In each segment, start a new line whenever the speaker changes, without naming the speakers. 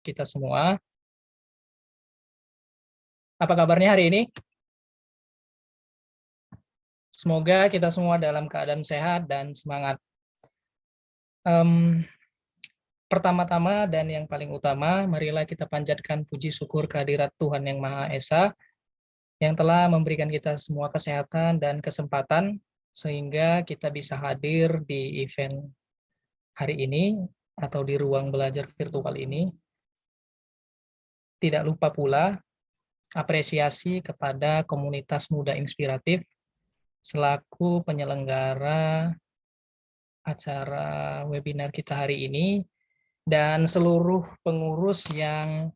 kita semua. Apa kabarnya hari ini? Semoga kita semua dalam keadaan sehat dan semangat. Pertama-tama dan yang paling utama, marilah kita panjatkan puji syukur kehadirat Tuhan Yang Maha Esa yang telah memberikan kita semua kesehatan dan kesempatan sehingga kita bisa hadir di event hari ini atau di ruang belajar virtual ini. Tidak lupa pula apresiasi kepada komunitas muda inspiratif selaku penyelenggara acara webinar kita hari ini dan seluruh pengurus yang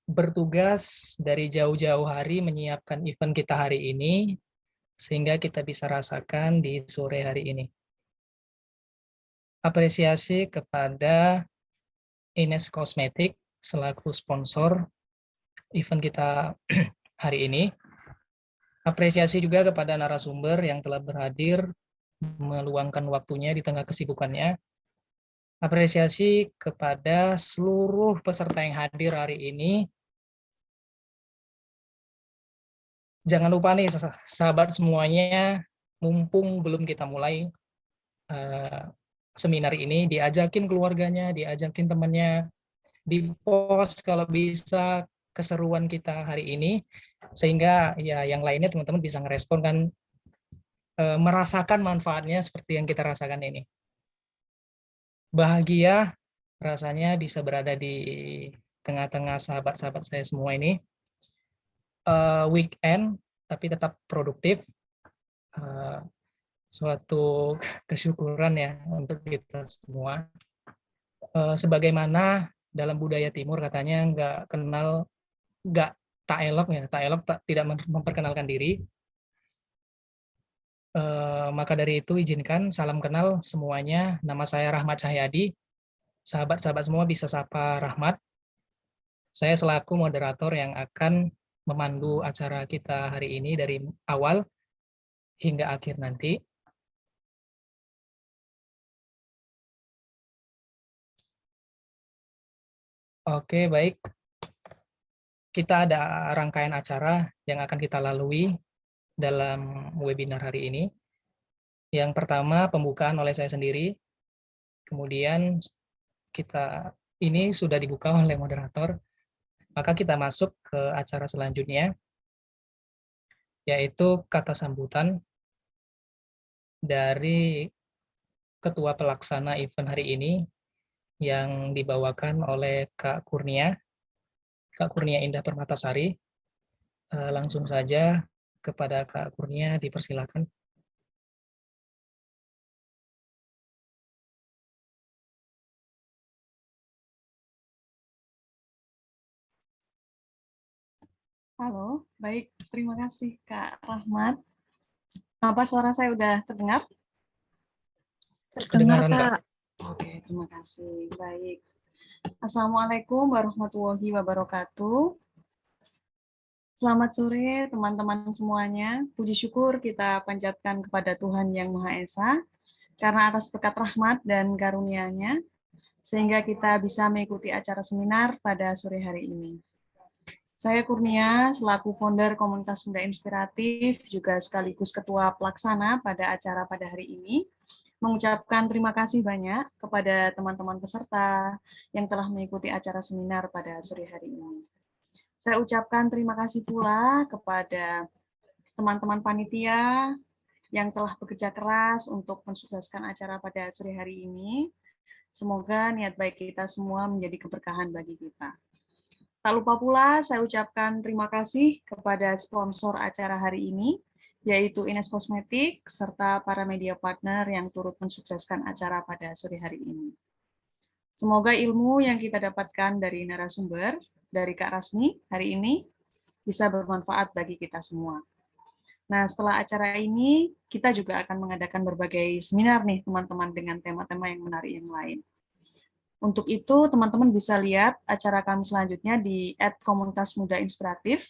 bertugas dari jauh-jauh hari menyiapkan event kita hari ini sehingga kita bisa rasakan di sore hari ini. Apresiasi kepada Ines Cosmetic selaku sponsor event kita hari ini. Apresiasi juga kepada narasumber yang telah berhadir meluangkan waktunya di tengah kesibukannya. Apresiasi kepada seluruh peserta yang hadir hari ini. Jangan lupa nih sahabat semuanya, mumpung belum kita mulai seminar ini, diajakin keluarganya, diajakin temannya, di-post kalau bisa keseruan kita hari ini, sehingga ya yang lainnya teman-teman bisa ngerespon kan, merasakan manfaatnya seperti yang kita rasakan ini. Bahagia rasanya bisa berada di tengah-tengah sahabat-sahabat saya semua ini. Weekend tapi tetap produktif, suatu kesyukuran ya untuk kita semua. Sebagaimana dalam budaya timur katanya nggak tak elok ya, tak elok tidak memperkenalkan diri. Maka dari itu izinkan salam kenal semuanya. Nama saya Rahmat Cahyadi. Sahabat-sahabat semua bisa sapa Rahmat. Saya selaku moderator yang akan memandu acara kita hari ini dari awal hingga akhir nanti. Oke, baik. Kita ada rangkaian acara yang akan kita lalui dalam webinar hari ini. Yang pertama, pembukaan oleh saya sendiri. Kemudian ini sudah dibuka oleh moderator. Maka kita masuk ke acara selanjutnya, yaitu kata sambutan dari Ketua Pelaksana event hari ini yang dibawakan oleh Kak Kurnia Indah Permatasari. Langsung saja kepada Kak Kurnia dipersilakan.
Halo, baik. Terima kasih Kak Rahmat. Apa suara saya udah terdengar?
Terdengar, Kak.
Oke, terima kasih. Baik. Assalamualaikum warahmatullahi wabarakatuh. Selamat sore teman-teman semuanya. Puji syukur kita panjatkan kepada Tuhan Yang Maha Esa karena atas berkat rahmat dan karunia-Nya sehingga kita bisa mengikuti acara seminar pada sore hari ini. Saya Kurnia, selaku founder Komunitas Muda Inspiratif, juga sekaligus ketua pelaksana pada acara pada hari ini, mengucapkan terima kasih banyak kepada teman-teman peserta yang telah mengikuti acara seminar pada sore hari ini. Saya ucapkan terima kasih pula kepada teman-teman panitia yang telah bekerja keras untuk mensukseskan acara pada sore hari ini. Semoga niat baik kita semua menjadi keberkahan bagi kita. Tak lupa pula saya ucapkan terima kasih kepada sponsor acara hari ini, yaitu Ines Cosmetic, serta para media partner yang turut mensukseskan acara pada sore hari ini. Semoga ilmu yang kita dapatkan dari narasumber, dari Kak Rasmi hari ini, bisa bermanfaat bagi kita semua. Nah, setelah acara ini, kita juga akan mengadakan berbagai seminar nih, teman-teman, dengan tema-tema yang menarik yang lain. Untuk itu, teman-teman bisa lihat acara kami selanjutnya di @komunitasmudainspiratif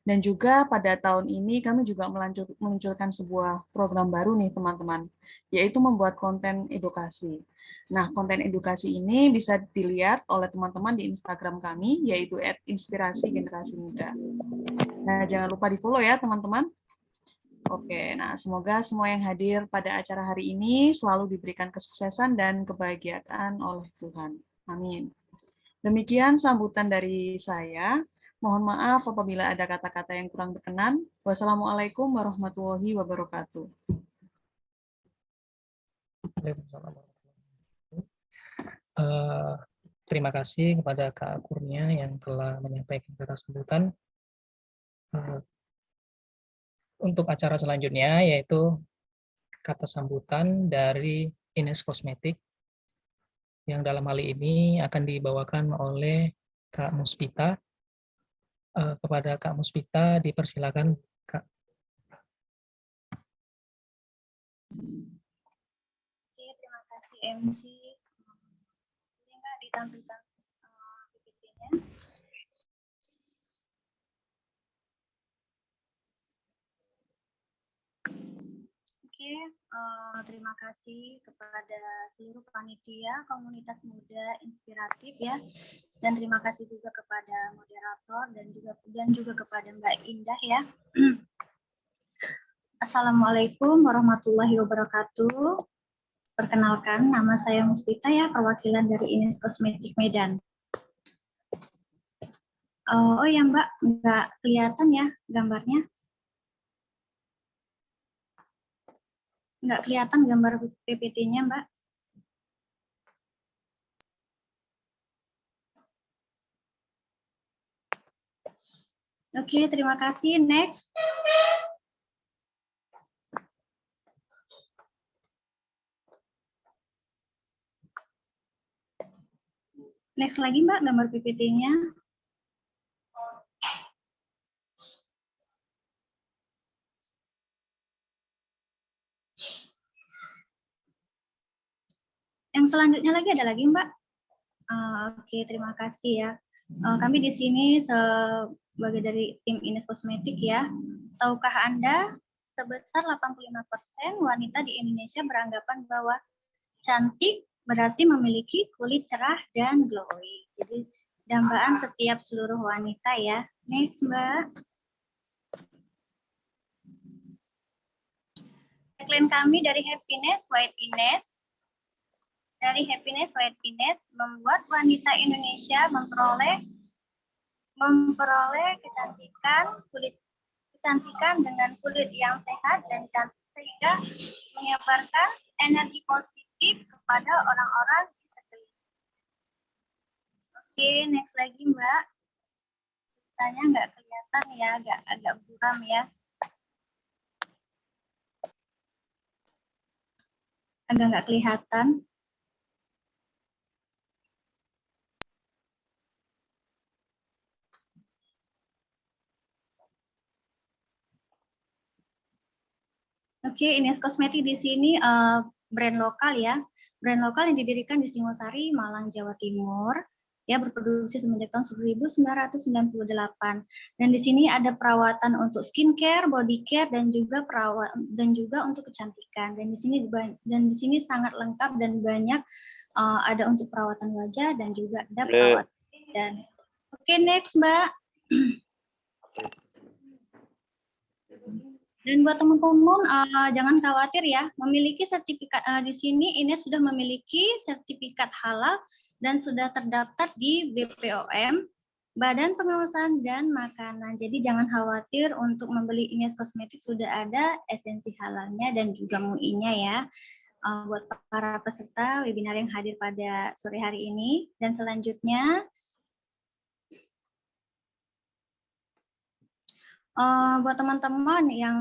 Dan juga pada tahun ini kami juga meluncurkan sebuah program baru nih teman-teman, yaitu membuat konten edukasi. Nah, konten edukasi ini bisa dilihat oleh teman-teman di Instagram kami, yaitu @inspirasi_generasi_muda. Nah, jangan lupa di-follow ya teman-teman. Oke, nah semoga semua yang hadir pada acara hari ini selalu diberikan kesuksesan dan kebahagiaan oleh Tuhan. Amin. Demikian sambutan dari saya. Mohon maaf apabila ada kata-kata yang kurang berkenan. Wassalamualaikum warahmatullahi wabarakatuh.
Terima kasih kepada Kak Kurnia yang telah menyampaikan kata sambutan. Untuk acara selanjutnya yaitu kata sambutan dari Ines Kosmetik yang dalam hal ini akan dibawakan oleh Kak Muspita. Kepada Kak Muspita dipersilakan, Kak.
Oke, terima kasih MC. Ini Kak ditampilkan PPT-nya. Oke, terima kasih kepada seluruh panitia komunitas muda inspiratif ya, dan terima kasih juga kepada moderator dan juga kepada Mbak Indah ya. Assalamualaikum warahmatullahi wabarakatuh. Perkenalkan, nama saya Muspita ya, perwakilan dari Ines Kosmetik Medan. Oh ya Mbak, nggak kelihatan ya gambarnya? Nggak kelihatan gambar PPT-nya, Mbak. Oke, terima kasih. Next. Next lagi, Mbak, gambar PPT-nya. Yang selanjutnya lagi ada lagi, Mbak. Oke, terima kasih ya. Kami di sini sebagai dari tim Ines Kosmetik ya. Tahukah Anda sebesar 85% wanita di Indonesia beranggapan bahwa cantik berarti memiliki kulit cerah dan glowing. Jadi dambaan setiap seluruh wanita ya. Next, Mbak. Tagline kami dari Happiness White Ines. Dari Happiness White Ines membuat wanita Indonesia memperoleh kecantikan dengan kulit yang sehat dan cantik sehingga menyebarkan energi positif kepada orang-orang di sekeliling. Oke, next lagi Mbak. Misalnya nggak kelihatan ya, agak buram ya. Agak nggak kelihatan. Oke, Ines Kosmetik di sini brand lokal ya. Brand lokal yang didirikan di Singosari, Malang, Jawa Timur. Ya, berproduksi semenjak tahun 1998. Dan di sini ada perawatan untuk skincare, body care dan juga untuk kecantikan. Dan di sini sangat lengkap dan banyak ada untuk perawatan wajah dan juga ada perawatan dan oke, next, Mbak. Dan buat teman-teman jangan khawatir ya, memiliki sertifikat di sini Ines sudah memiliki sertifikat halal dan sudah terdaftar di BPOM, Badan Pengawasan dan Makanan. Jadi jangan khawatir untuk membeli Ines Kosmetik, sudah ada esensi halalnya dan juga MUI-nya ya. Buat para peserta webinar yang hadir pada sore hari ini. Dan selanjutnya buat teman-teman yang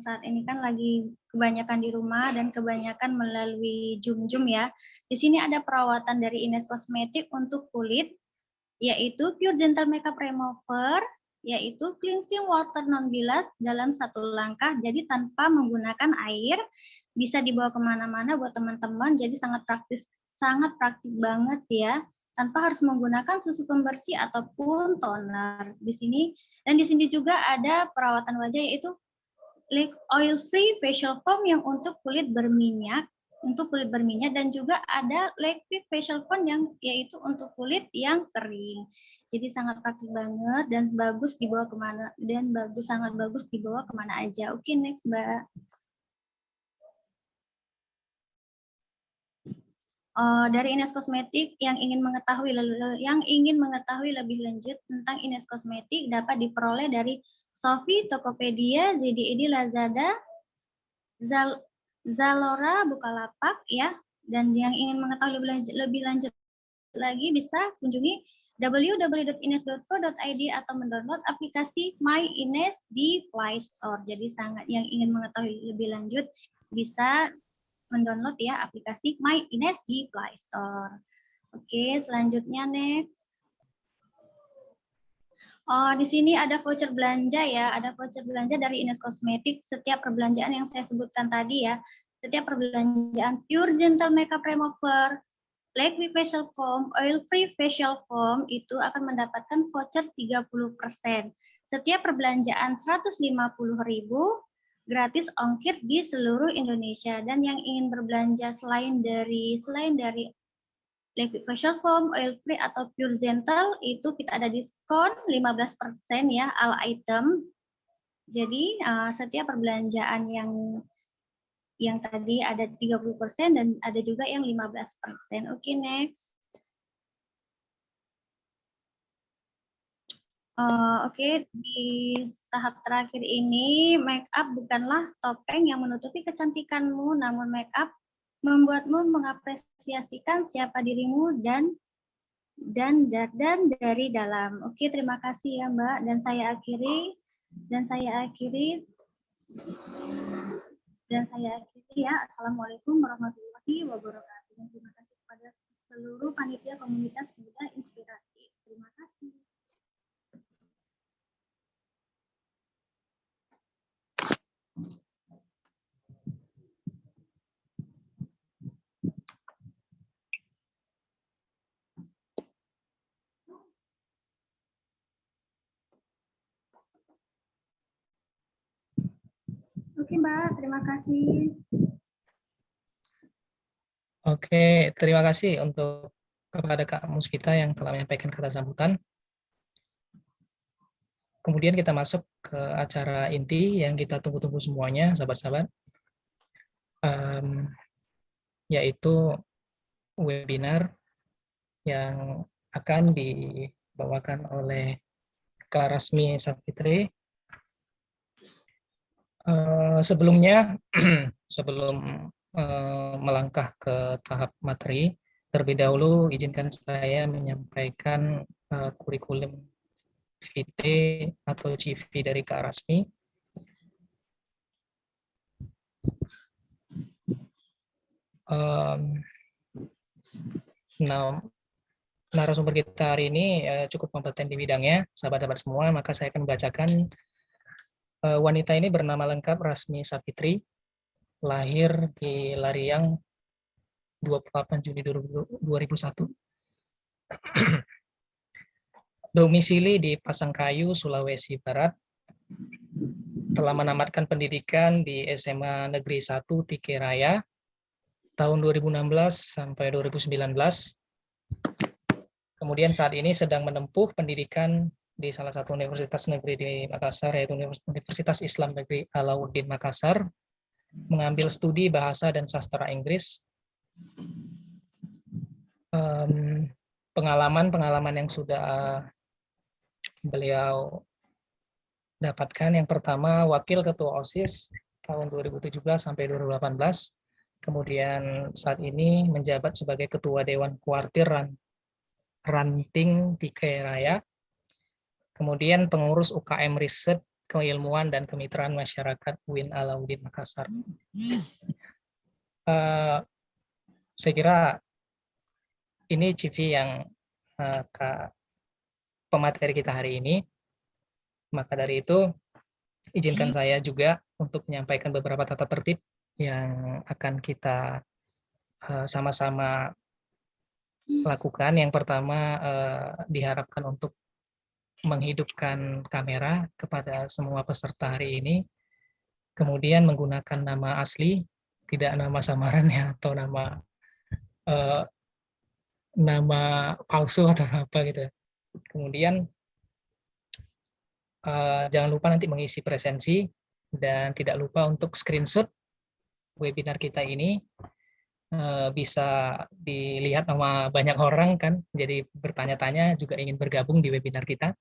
saat ini kan lagi kebanyakan di rumah dan kebanyakan melalui Zoom ya. Di sini ada perawatan dari Ines Kosmetik untuk kulit, yaitu Pure Gentle Makeup Remover, yaitu cleansing water non bilas dalam satu langkah, jadi tanpa menggunakan air, bisa dibawa kemana-mana buat teman-teman, jadi sangat praktis banget ya. tanpa harus menggunakan susu pembersih ataupun toner di sini. Dan di sini juga ada perawatan wajah yaitu oil free facial foam yang untuk kulit berminyak, dan juga ada liquid facial foam yang yaitu untuk kulit yang kering. Jadi sangat praktis banget dan bagus dibawa kemana sangat bagus dibawa kemana aja. Oke, next Mbak. Dari Ines Kosmetik yang ingin mengetahui lebih lanjut tentang Ines Kosmetik dapat diperoleh dari Shopee, Tokopedia, JD.id, Lazada, Zalora, Bukalapak ya. Dan yang ingin mengetahui lebih lanjut lagi bisa kunjungi www.ines.co.id atau mendownload aplikasi My Ines di Play Store. Jadi yang ingin mengetahui lebih lanjut bisa mendownload ya aplikasi My Ines di Play Store. Oke, selanjutnya next. Di sini ada voucher belanja ya, ada voucher belanja dari Ines Kosmetik. Setiap perbelanjaan yang saya sebutkan tadi ya, setiap perbelanjaan Pure Gentle Makeup Remover, liquid facial foam, oil free facial foam itu akan mendapatkan voucher 30%. Setiap perbelanjaan 150.000 gratis ongkir di seluruh Indonesia. Dan yang ingin berbelanja selain dari liquid facial foam, oil free atau pure gentle itu kita ada diskon 15% ya all item. Jadi setiap perbelanjaan yang tadi ada 30% dan ada juga yang 15%. Oke, next. Oke, di tahap terakhir ini, make up bukanlah topeng yang menutupi kecantikanmu, namun make up membuatmu mengapresiasikan siapa dirimu dan dari dalam. Oke, terima kasih ya Mbak. Dan saya akhiri ya. Assalamualaikum warahmatullahi wabarakatuh. Dan terima kasih kepada seluruh panitia komunitas muda inspiratif. Terima kasih. Oke Mbak, terima kasih.
Oke, terima kasih untuk kepada Kak Musfita yang telah menyampaikan kata sambutan. Kemudian kita masuk ke acara inti yang kita tunggu-tunggu semuanya, sahabat-sahabat, yaitu webinar yang akan dibawakan oleh Kak Rasmi Savitri. Sebelumnya, sebelum melangkah ke tahap materi, terlebih dahulu izinkan saya menyampaikan kurikulum vitae atau CV dari Kak Rasmi. Nah, narasumber kita hari ini cukup kompeten di bidangnya, sahabat-sahabat semua, maka saya akan membacakan. Wanita ini bernama lengkap Rasmi Savitri, lahir di Lariang 28 Juni 2001. Domisili di Pasangkayu, Sulawesi Barat. Telah menamatkan pendidikan di SMA Negeri 1 Tike Raya tahun 2016 sampai 2019. Kemudian saat ini sedang menempuh pendidikan di salah satu universitas negeri di Makassar, yaitu Universitas Islam Negeri Alauddin Makassar, mengambil studi bahasa dan sastra Inggris. Pengalaman yang sudah beliau dapatkan, yang pertama wakil ketua OSIS tahun 2017 sampai 2018, kemudian saat ini menjabat sebagai ketua Dewan Kuartir Ranting Tike Raya, kemudian pengurus UKM Riset Keilmuan dan Kemitraan Masyarakat UIN Alauddin Makassar. Saya kira ini CV yang pemateri kita hari ini. Maka dari itu, izinkan saya juga untuk menyampaikan beberapa tata tertib yang akan kita sama-sama lakukan. Yang pertama diharapkan untuk menghidupkan kamera kepada semua peserta hari ini, kemudian menggunakan nama asli, tidak nama samarannya atau nama palsu atau apa gitu. Kemudian jangan lupa nanti mengisi presensi dan tidak lupa untuk screenshot webinar kita ini. Bisa dilihat sama banyak orang kan, jadi bertanya-tanya juga ingin bergabung di webinar kita.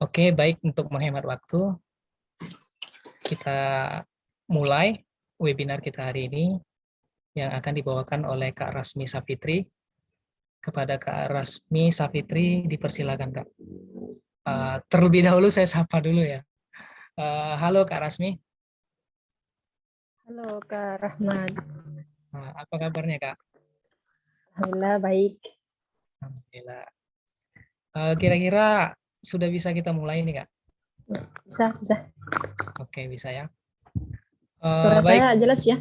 Oke, baik, untuk menghemat waktu, kita mulai webinar kita hari ini yang akan dibawakan oleh Kak Rasmi Safitri. Kepada Kak Rasmi Safitri, dipersilakan Kak. Terlebih dahulu saya sapa dulu ya. Halo Kak Rasmi.
Halo Kak Rahmat.
Apa kabarnya Kak?
Alhamdulillah baik.
Alhamdulillah. Kira-kira sudah bisa kita mulai nih Kak?
Bisa.
Oke, bisa ya.
Suara
Baik.
saya jelas ya?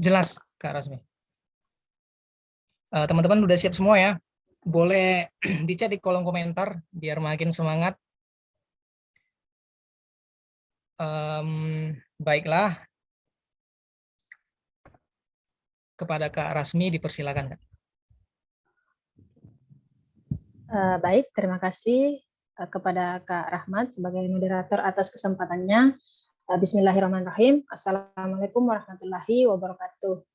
Jelas Kak Rasmi. Teman-teman udah siap semua ya? Boleh di-chat di kolom komentar biar makin semangat. Baiklah. Kepada Kak Rasmi dipersilakan Kak.
Baik, terima kasih kepada Kak Rahmat sebagai moderator atas kesempatannya. Bismillahirrahmanirrahim. Assalamualaikum warahmatullahi wabarakatuh.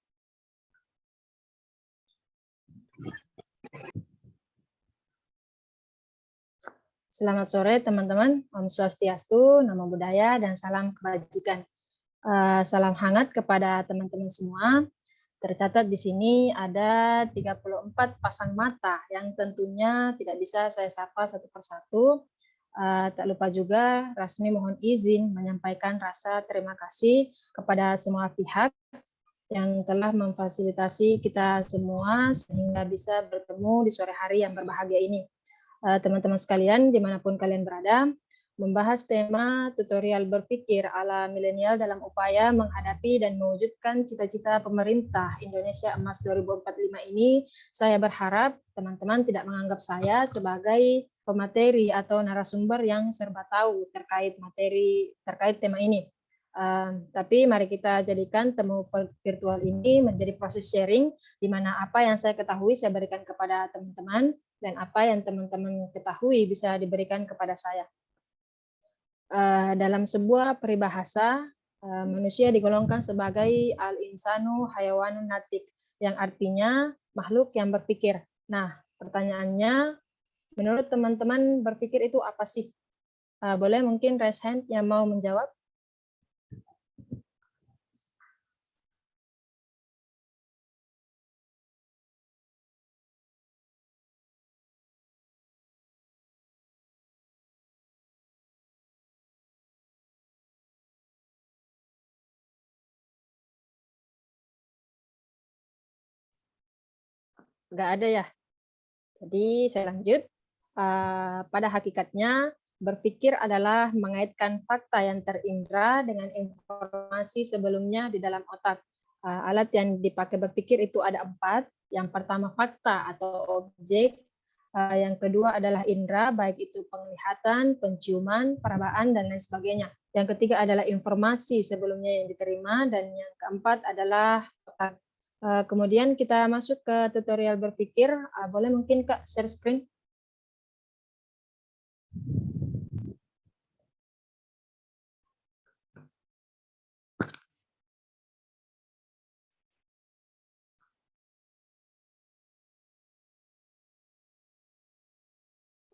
Selamat sore teman-teman. Om Swastiastu, Namo Buddhaya, dan salam kebajikan. Salam hangat kepada teman-teman semua. Tercatat di sini ada 34 pasang mata yang tentunya tidak bisa saya sapa satu persatu. Tak lupa juga Rasmi mohon izin menyampaikan rasa terima kasih kepada semua pihak yang telah memfasilitasi kita semua sehingga bisa bertemu di sore hari yang berbahagia ini. Teman-teman sekalian, dimanapun kalian berada, membahas tema tutorial berpikir ala milenial dalam upaya menghadapi dan mewujudkan cita-cita pemerintah Indonesia Emas 2045 ini, saya berharap teman-teman tidak menganggap saya sebagai pemateri atau narasumber yang serba tahu terkait tema ini. Tapi mari kita jadikan temu virtual ini menjadi proses sharing, di mana apa yang saya ketahui saya berikan kepada teman-teman, dan apa yang teman-teman ketahui bisa diberikan kepada saya. Dalam sebuah peribahasa, manusia digolongkan sebagai al-insanu hayawanun natik, yang artinya makhluk yang berpikir. Nah, pertanyaannya, menurut teman-teman berpikir itu apa sih? Boleh mungkin raise hand yang mau menjawab? Nggak ada ya? Jadi saya lanjut. Pada hakikatnya, berpikir adalah mengaitkan fakta yang terindra dengan informasi sebelumnya di dalam otak. Alat yang dipakai berpikir itu ada 4. Yang pertama fakta atau objek. Yang kedua adalah indera, baik itu penglihatan, penciuman, perabaan, dan lain sebagainya. Yang ketiga adalah informasi sebelumnya yang diterima. Dan yang keempat adalah otak. Kemudian kita masuk ke tutorial berpikir. Boleh mungkin Kak share screen?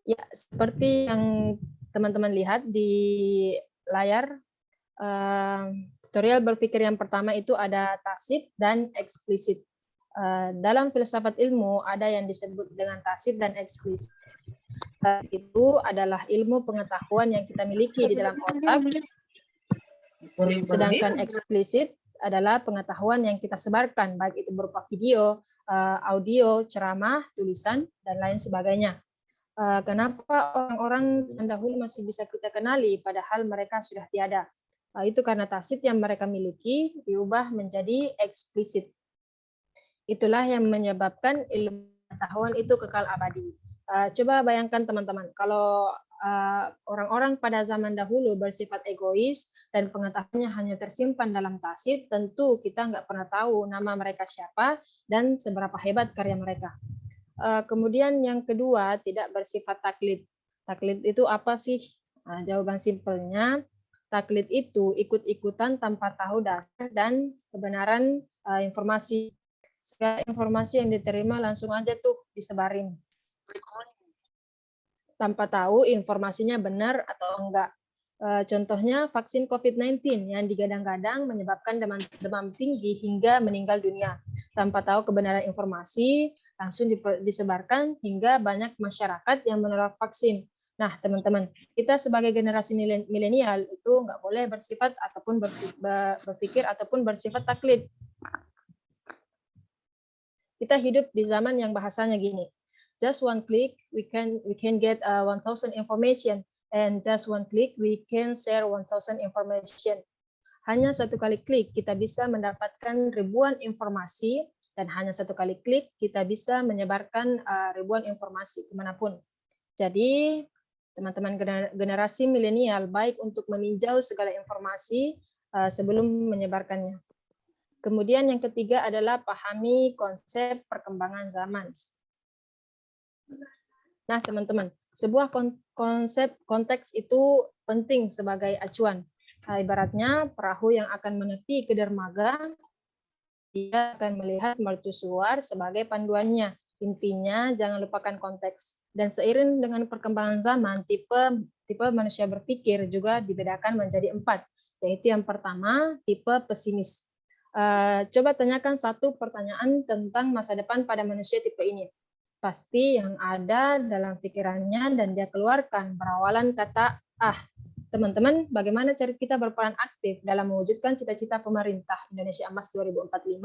Ya, seperti yang teman-teman lihat di layar, tutorial berpikir yang pertama itu ada tacit dan eksplisit. Dalam filsafat ilmu ada yang disebut dengan tacit dan eksplisit. Tacit itu adalah ilmu pengetahuan yang kita miliki di dalam otak, sedangkan eksplisit adalah pengetahuan yang kita sebarkan, baik itu berupa video, audio, ceramah, tulisan, dan lain sebagainya. Kenapa orang-orang dahulu masih bisa kita kenali padahal mereka sudah tiada? Itu karena tacit yang mereka miliki diubah menjadi eksplisit. Itulah yang menyebabkan ilmu pengetahuan itu kekal abadi. Coba bayangkan teman-teman, kalau orang-orang pada zaman dahulu bersifat egois dan pengetahuannya hanya tersimpan dalam tasik, tentu kita nggak pernah tahu nama mereka siapa dan seberapa hebat karya mereka. Kemudian yang kedua, tidak bersifat taklid. Taklid itu apa sih? Jawaban simpelnya, taklid itu ikut-ikutan tanpa tahu dasar dan kebenaran informasi. Segala informasi yang diterima langsung aja tuh disebarin. Tanpa tahu informasinya benar atau enggak. Contohnya vaksin COVID-19 yang digadang-gadang menyebabkan demam tinggi hingga meninggal dunia. Tanpa tahu kebenaran informasi, langsung disebarkan hingga banyak masyarakat yang menolak vaksin. Nah, teman-teman, kita sebagai generasi milenial itu nggak boleh bersifat ataupun berpikir ataupun bersifat taklid. Kita hidup di zaman yang bahasanya gini. Just one click, we can get 1,000 information, and just one click, we can share 1,000 information. Hanya satu kali klik, kita bisa mendapatkan ribuan informasi, dan hanya satu kali klik, kita bisa menyebarkan ribuan informasi kemanapun. Jadi, teman-teman generasi milenial, baik untuk meninjau segala informasi sebelum menyebarkannya. Kemudian yang ketiga adalah pahami konsep perkembangan zaman. Nah, teman-teman, sebuah konteks itu penting sebagai acuan. Ibaratnya perahu yang akan menepi ke dermaga, dia akan melihat mercusuar sebagai panduannya. Intinya jangan lupakan konteks. Dan seiring dengan perkembangan zaman, tipe manusia berpikir juga dibedakan menjadi 4. Yaitu yang pertama, tipe pesimis. Coba tanyakan satu pertanyaan tentang masa depan pada manusia tipe ini. Pasti yang ada dalam pikirannya dan dia keluarkan berawalan kata Teman-teman, bagaimana cara kita berperan aktif dalam mewujudkan cita-cita pemerintah Indonesia Emas 2045?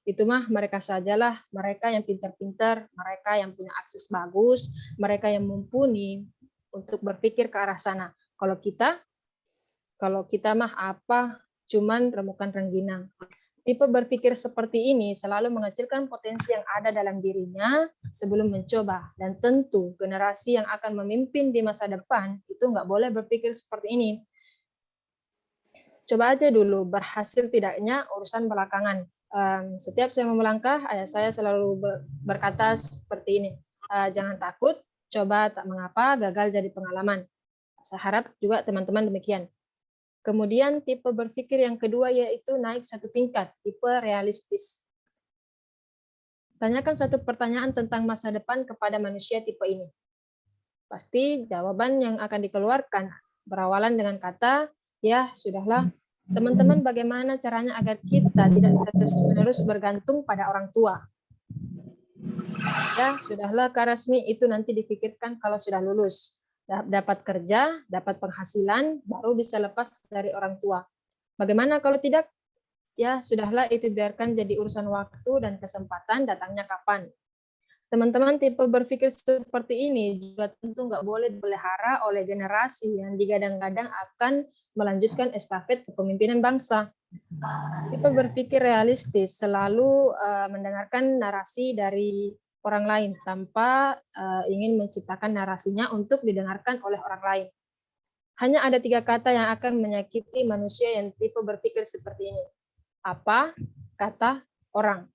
Itu mah mereka sajalah, mereka yang pintar-pintar, mereka yang punya akses bagus, mereka yang mumpuni untuk berpikir ke arah sana. Kalau kita mah apa? Cuman remukan rengginang. Tipe berpikir seperti ini selalu mengecilkan potensi yang ada dalam dirinya sebelum mencoba. Dan tentu generasi yang akan memimpin di masa depan itu nggak boleh berpikir seperti ini. Coba aja dulu, berhasil tidaknya urusan belakangan. Setiap saya mau melangkah, ayah saya selalu berkata seperti ini. Jangan takut, coba tak mengapa, gagal jadi pengalaman. Saya harap juga teman-teman demikian. Kemudian tipe berpikir yang kedua yaitu naik satu tingkat, tipe realistis. Tanyakan satu pertanyaan tentang masa depan kepada manusia tipe ini. Pasti jawaban yang akan dikeluarkan berawalan dengan kata, ya sudahlah, teman-teman bagaimana caranya agar kita tidak terus-menerus bergantung pada orang tua? Ya sudahlah Kak Rasmi, itu nanti dipikirkan kalau sudah lulus. Dapat kerja, dapat penghasilan, baru bisa lepas dari orang tua. Bagaimana kalau tidak? Ya, sudahlah itu biarkan jadi urusan waktu dan kesempatan datangnya kapan. Teman-teman tipe berpikir seperti ini juga tentu nggak boleh dipelihara oleh generasi yang digadang-gadang akan melanjutkan estafet kepemimpinan bangsa. Tipe berpikir realistis selalu mendengarkan narasi dari orang lain tanpa ingin menciptakan narasinya untuk didengarkan oleh orang lain. Hanya ada 3 kata yang akan menyakiti manusia yang tipe berpikir seperti ini. Apa kata orang?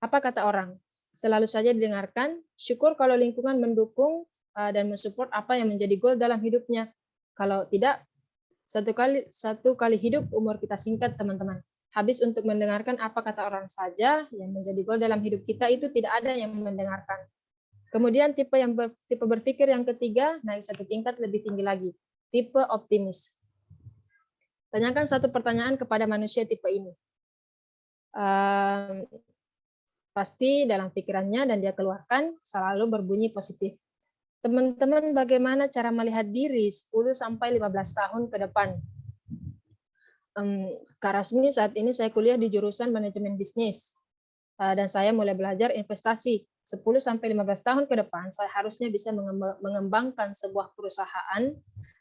Apa kata orang? Selalu saja didengarkan, syukur kalau lingkungan mendukung dan mensupport apa yang menjadi goal dalam hidupnya. Kalau tidak, satu kali hidup umur kita singkat, teman-teman. Habis untuk mendengarkan apa kata orang saja yang menjadi goal dalam hidup kita, itu tidak ada yang mendengarkan. Kemudian tipe berpikir yang ketiga, naik satu tingkat lebih tinggi lagi. Tipe optimis. Tanyakan satu pertanyaan kepada manusia tipe ini. Pasti dalam pikirannya dan dia keluarkan selalu berbunyi positif. Teman-teman bagaimana cara melihat diri 10-15 tahun ke depan? Kak Rasmi, saat ini saya kuliah di jurusan manajemen bisnis. Dan saya mulai belajar investasi. 10-15 tahun ke depan, saya harusnya bisa mengembangkan sebuah perusahaan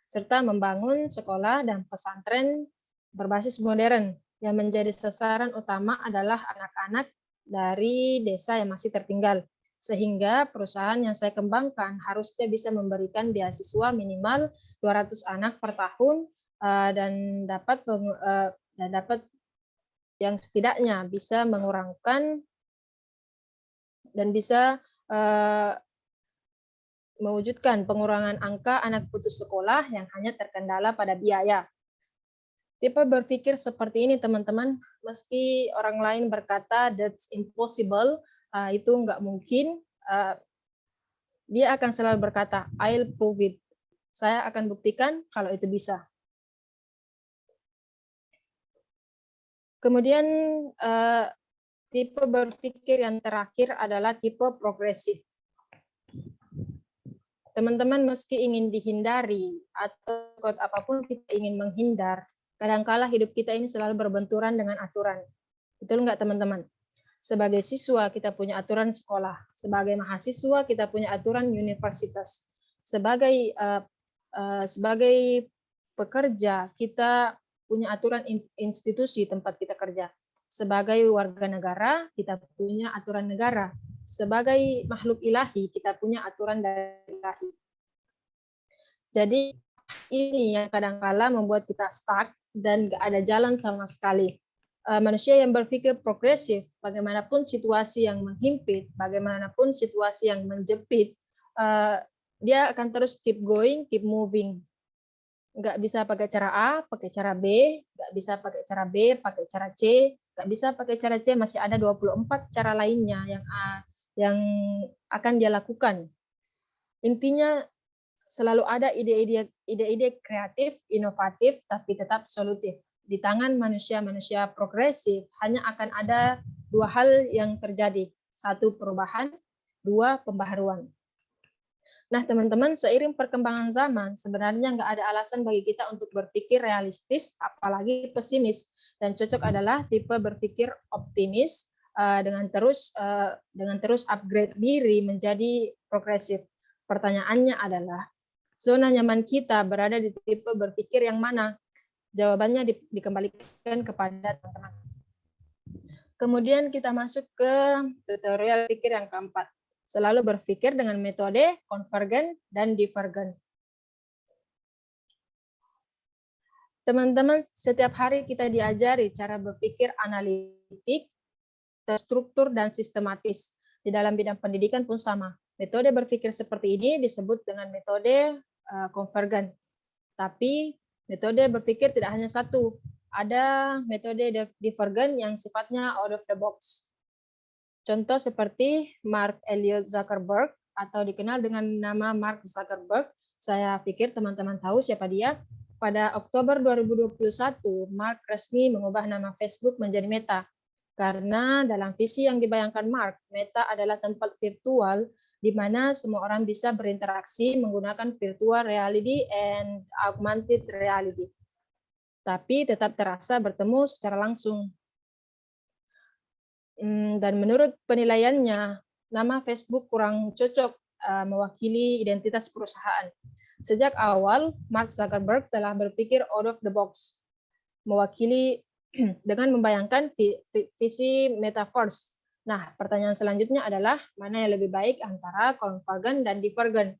serta membangun sekolah dan pesantren berbasis modern Yang menjadi sasaran utama adalah anak-anak dari desa yang masih tertinggal. Sehingga perusahaan yang saya kembangkan harusnya bisa memberikan beasiswa minimal 200 anak per tahun dan dapat yang setidaknya bisa mengurangkan dan bisa mewujudkan pengurangan angka anak putus sekolah yang hanya terkendala pada biaya. Tipe berpikir seperti ini, teman-teman, meski orang lain berkata that's impossible, itu nggak mungkin, dia akan selalu berkata, I'll prove it. Saya akan buktikan kalau itu bisa. Kemudian tipe berpikir yang terakhir adalah tipe progresif. Teman-teman, meski ingin dihindari atau apapun kita ingin menghindar, kadangkala hidup kita ini selalu berbenturan dengan aturan. Betul nggak, teman-teman? Sebagai siswa kita punya aturan sekolah, sebagai mahasiswa kita punya aturan universitas, sebagai pekerja kita punya aturan institusi tempat kita kerja, sebagai warga negara kita punya aturan negara, sebagai makhluk ilahi kita punya aturan dari ilahi. Jadi ini yang kadangkala membuat kita stuck dan nggak ada jalan sama sekali. Manusia yang berpikir progresif, bagaimanapun situasi yang menghimpit, bagaimanapun situasi yang menjepit, dia akan terus keep going, keep moving. Nggak bisa pakai cara A, pakai cara B, nggak bisa pakai cara B, pakai cara C, nggak bisa pakai cara C, masih ada 24 cara lainnya yang akan dia lakukan. Intinya selalu ada ide-ide kreatif, inovatif, tapi tetap solutif. Di tangan manusia-manusia progresif hanya akan ada dua hal yang terjadi. Satu, perubahan. Dua, pembaharuan. Nah, teman-teman, seiring perkembangan zaman, sebenarnya nggak ada alasan bagi kita untuk berpikir realistis, apalagi pesimis. Dan cocok adalah tipe berpikir optimis dengan terus upgrade diri menjadi progresif. Pertanyaannya adalah, zona nyaman kita berada di tipe berpikir yang mana? Jawabannya dikembalikan kepada teman-teman. Kemudian kita masuk ke tutorial pikir yang keempat. Selalu berpikir dengan metode konvergen dan divergen. Teman-teman, setiap hari kita diajari cara berpikir analitik, terstruktur, dan sistematis. Di dalam bidang pendidikan pun sama. Metode berpikir seperti ini disebut dengan metode konvergen. Tapi metode berpikir tidak hanya satu. Ada metode divergen yang sifatnya out of the box. Contoh seperti Mark Elliot Zuckerberg atau dikenal dengan nama Mark Zuckerberg. Saya pikir teman-teman tahu siapa dia. Pada Oktober 2021, Mark resmi mengubah nama Facebook menjadi Meta. Karena dalam visi yang dibayangkan Mark, Meta adalah tempat virtual di mana semua orang bisa berinteraksi menggunakan virtual reality and augmented reality. Tapi tetap terasa bertemu secara langsung. Dan menurut penilaiannya, nama Facebook kurang cocok mewakili identitas perusahaan. Sejak awal, Mark Zuckerberg telah berpikir out of the box, mewakili dengan membayangkan visi metaverse. Nah, pertanyaan selanjutnya adalah mana yang lebih baik antara konvergen dan divergen?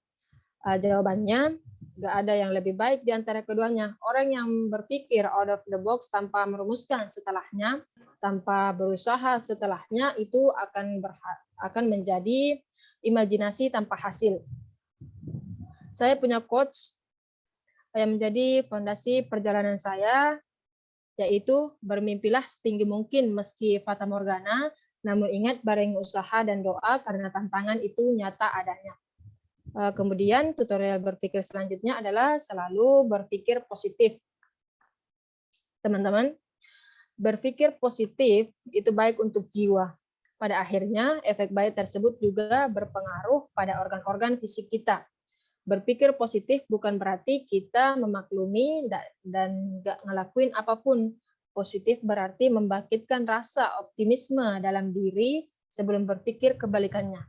Jawabannya, nggak ada yang lebih baik di antara keduanya. Orang yang berpikir out of the box tanpa merumuskan setelahnya, tanpa berusaha setelahnya, itu akan menjadi imajinasi tanpa hasil. Saya punya quotes yang menjadi fondasi perjalanan saya, yaitu bermimpilah setinggi mungkin meski fata morgana, namun ingat bareng usaha dan doa karena tantangan itu nyata adanya. Kemudian tutorial berpikir selanjutnya adalah selalu berpikir positif. Teman-teman, berpikir positif itu baik untuk jiwa. Pada akhirnya, efek baik tersebut juga berpengaruh pada organ-organ fisik kita. Berpikir positif bukan berarti kita memaklumi dan nggak ngelakuin apapun. Positif berarti membangkitkan rasa optimisme dalam diri sebelum berpikir kebalikannya.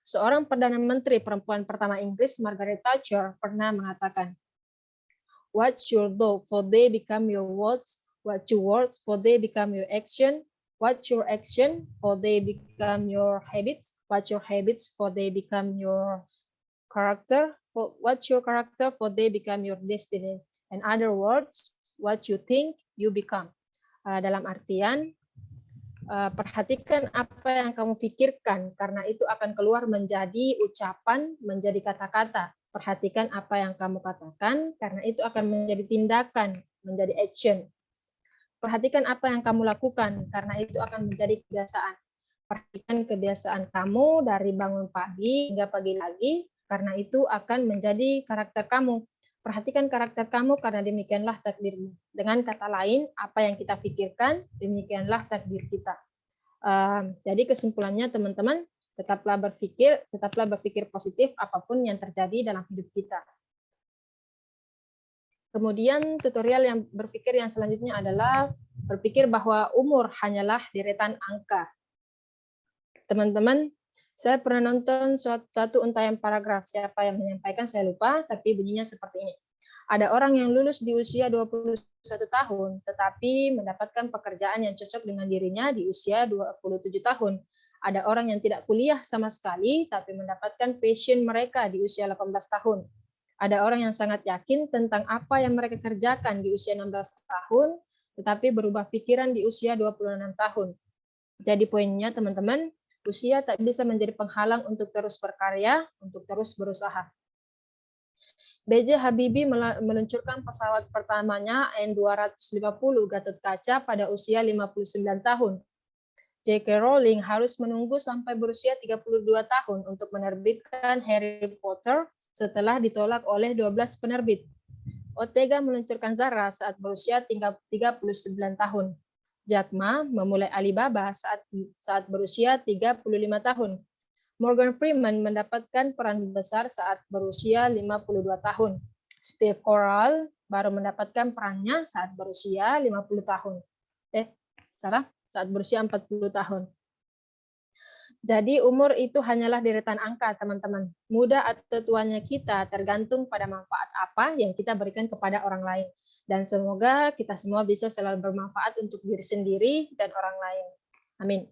Seorang Perdana Menteri perempuan pertama Inggris, Margaret Thatcher, pernah mengatakan, "What you'll do for they become your words What your words, for they become your action. What your action, for they become your habits. What your habits, for they become your character. For what your character, for they become your destiny. In other words, what you think, you become. Dalam artian, perhatikan apa yang kamu pikirkan, karena itu akan keluar menjadi ucapan, menjadi kata-kata. Perhatikan apa yang kamu katakan, karena itu akan menjadi tindakan, menjadi action. Perhatikan apa yang kamu lakukan, karena itu akan menjadi kebiasaan. Perhatikan kebiasaan kamu dari bangun pagi hingga pagi lagi, karena itu akan menjadi karakter kamu. Perhatikan karakter kamu, karena demikianlah takdirmu. Dengan kata lain, apa yang kita pikirkan, demikianlah takdir kita. Jadi kesimpulannya teman-teman, tetaplah berpikir positif apapun yang terjadi dalam hidup kita. Kemudian tutorial yang berpikir yang selanjutnya adalah berpikir bahwa umur hanyalah deretan angka. Teman-teman, saya pernah nonton satu untayan paragraf, siapa yang menyampaikan saya lupa, tapi bunyinya seperti ini. Ada orang yang lulus di usia 21 tahun, tetapi mendapatkan pekerjaan yang cocok dengan dirinya di usia 27 tahun. Ada orang yang tidak kuliah sama sekali, tapi mendapatkan passion mereka di usia 18 tahun. Ada orang yang sangat yakin tentang apa yang mereka kerjakan di usia 16 tahun, tetapi berubah pikiran di usia 26 tahun. Jadi poinnya teman-teman, usia tak bisa menjadi penghalang untuk terus berkarya, untuk terus berusaha. B.J. Habibie meluncurkan pesawat pertamanya N250 Gatot Kaca pada usia 59 tahun. J.K. Rowling harus menunggu sampai berusia 32 tahun untuk menerbitkan Harry Potter setelah ditolak oleh 12 penerbit. Ortega meluncurkan Zara saat berusia 39 tahun. Jack Ma memulai Alibaba saat berusia 35 tahun. Morgan Freeman mendapatkan peran besar saat berusia 52 tahun. Steve Carell baru mendapatkan perannya saat berusia 50 tahun. Saat berusia 40 tahun. Jadi umur itu hanyalah deretan angka, teman-teman. Muda atau tuanya kita tergantung pada manfaat apa yang kita berikan kepada orang lain. Dan semoga kita semua bisa selalu bermanfaat untuk diri sendiri dan orang lain. Amin.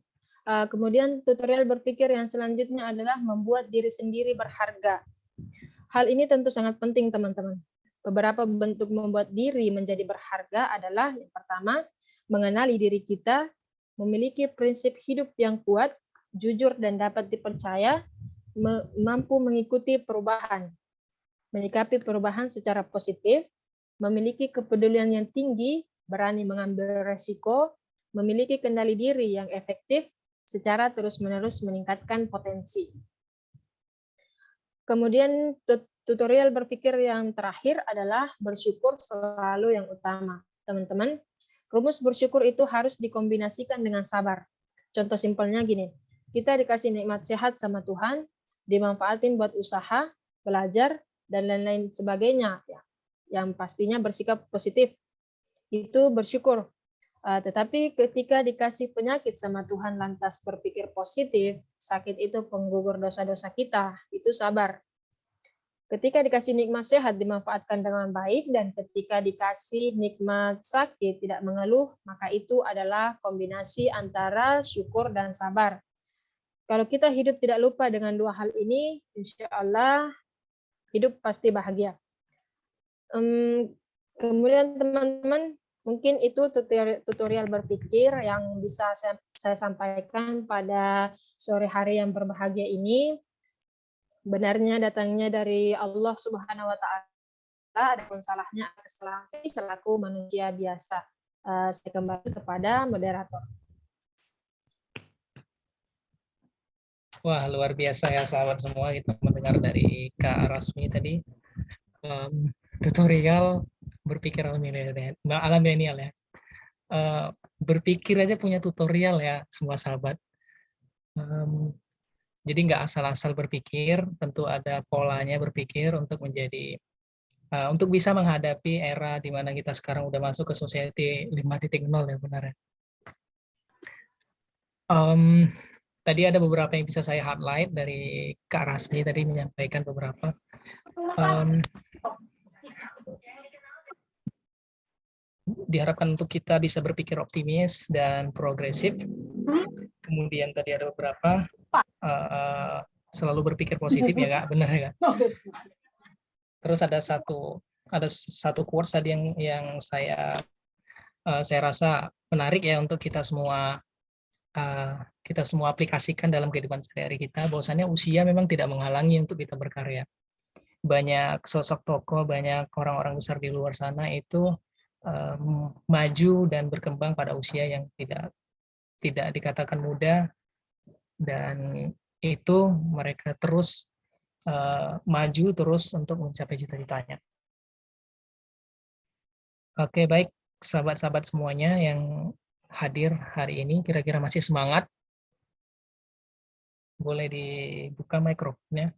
Kemudian tutorial berpikir yang selanjutnya adalah membuat diri sendiri berharga. Hal ini tentu sangat penting, teman-teman. Beberapa bentuk membuat diri menjadi berharga adalah yang pertama, mengenali diri kita, memiliki prinsip hidup yang kuat, jujur dan dapat dipercaya, mampu mengikuti perubahan, menyikapi perubahan secara positif, memiliki kepedulian yang tinggi, berani mengambil resiko, memiliki kendali diri yang efektif, secara terus-menerus meningkatkan potensi. Kemudian tutorial berpikir yang terakhir adalah bersyukur selalu yang utama. Teman-teman, rumus bersyukur itu harus dikombinasikan dengan sabar. Contoh simpelnya gini, kita dikasih nikmat sehat sama Tuhan, dimanfaatin buat usaha, belajar, dan lain-lain sebagainya. Yang pastinya bersikap positif. Itu bersyukur. Tetapi ketika dikasih penyakit sama Tuhan lantas berpikir positif, sakit itu penggugur dosa-dosa kita, itu sabar. Ketika dikasih nikmat sehat dimanfaatkan dengan baik, dan ketika dikasih nikmat sakit tidak mengeluh, maka itu adalah kombinasi antara syukur dan sabar. Kalau kita hidup tidak lupa dengan dua hal ini, insya Allah hidup pasti bahagia. Kemudian teman-teman, mungkin itu tutorial berpikir yang bisa saya sampaikan pada sore hari yang berbahagia ini. Benarnya datangnya dari Allah Subhanahu wa Ta'ala, adapun salahnya kesalahan saya selaku manusia biasa. Saya kembali kepada moderator.
Wah, luar biasa ya sahabat semua, kita mendengar dari Kak Rasmi tadi. Tutorial berpikir ala milenial ya. Berpikir aja punya tutorial ya semua sahabat. Jadi nggak asal-asal berpikir, tentu ada polanya berpikir untuk menjadi untuk bisa menghadapi era di mana kita sekarang udah masuk ke society 5.0 ya benar ya. Tadi ada beberapa yang bisa saya highlight dari Kak Rasmi tadi menyampaikan beberapa. Di diharapkan untuk kita bisa berpikir optimis dan progresif. Kemudian tadi ada beberapa selalu berpikir positif ya Kak, benar ya Kak? Terus ada satu quotes tadi yang saya rasa menarik ya untuk kita semua aplikasikan dalam kehidupan sehari-hari kita, bahwasannya usia memang tidak menghalangi untuk kita berkarya. Banyak sosok tokoh, banyak orang-orang besar di luar sana itu maju dan berkembang pada usia yang tidak dikatakan muda, dan itu mereka terus maju terus untuk mencapai cita-citanya. Oke, baik sahabat-sahabat semuanya yang hadir hari ini, kira-kira masih semangat? Boleh dibuka mikrofonnya.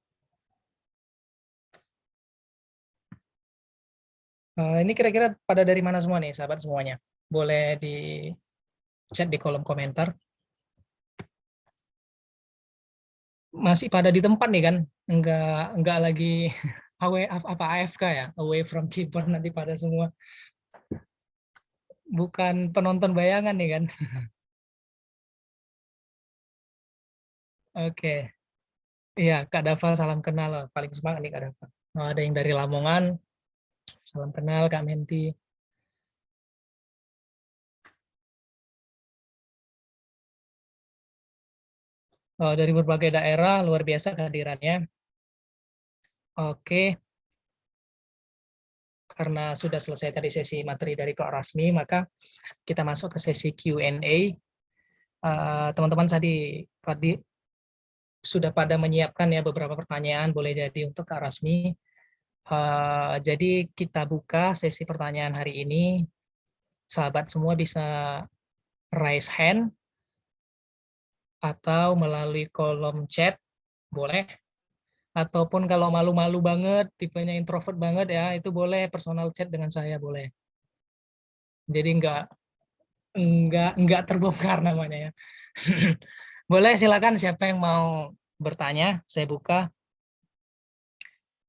Ini kira-kira pada dari mana semua nih sahabat semuanya? Boleh di chat di kolom komentar. Masih pada di tempat nih kan? Enggak lagi AFK ya? Away from keyboard nanti pada semua. Bukan penonton bayangan nih kan? Oke. Iya, Kak Dava salam kenal loh. Paling semangat nih Kak Dava. Oh, ada yang dari Lamongan. Salam kenal Kak Menti. Oh, dari berbagai daerah, luar biasa kehadirannya. Oke. Karena sudah selesai tadi sesi materi dari Kak Rasmi, maka kita masuk ke sesi Q&A. Teman-teman tadi sudah pada menyiapkan ya beberapa pertanyaan, boleh jadi untuk Kak Rasmi. Jadi kita buka sesi pertanyaan hari ini. Sahabat semua bisa raise hand atau melalui kolom chat, boleh. Ataupun kalau malu-malu banget, tipenya introvert banget ya, itu boleh personal chat dengan saya, boleh. Jadi enggak terbongkar namanya ya. Boleh, silakan siapa yang mau bertanya, saya buka.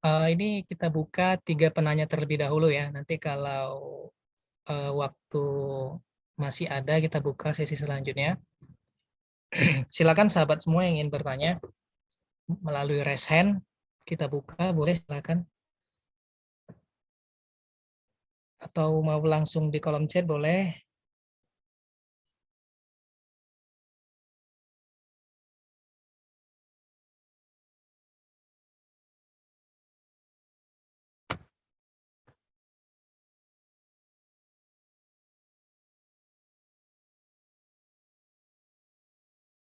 Ini kita buka 3 penanya terlebih dahulu ya. Nanti kalau waktu masih ada, kita buka sesi selanjutnya. Silakan sahabat semua yang ingin bertanya melalui raise hand, kita buka, boleh silakan. Atau mau langsung di kolom chat, boleh.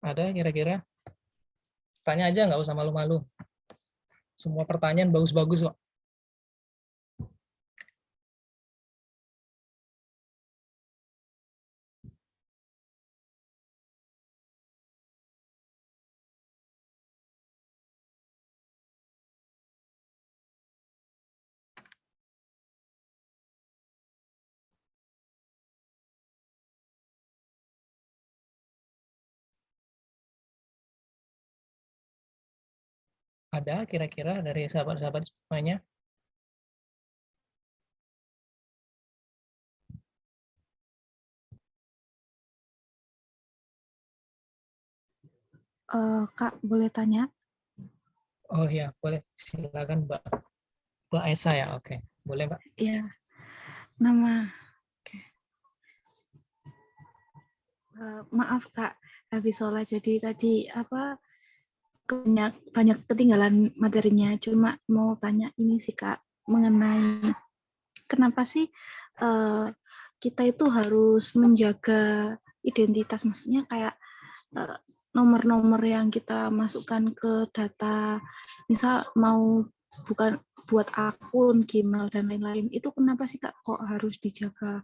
Ada kira-kira? Tanya aja, nggak usah malu-malu. Semua pertanyaan bagus-bagus kok. Ada kira-kira dari sahabat-sahabat semuanya?
Kak, boleh tanya?
Oh ya, boleh. Silakan Mbak Esa ya, oke. Boleh Mbak.
Iya, nama. Oke. Maaf Kak, habis sholat jadi tadi banyak ketinggalan materinya. Cuma mau tanya ini sih Kak, mengenai kenapa sih kita itu harus menjaga identitas, maksudnya kayak nomor-nomor yang kita masukkan ke data, misal mau bukan buat akun, Gmail, dan lain-lain, itu kenapa sih Kak kok harus dijaga?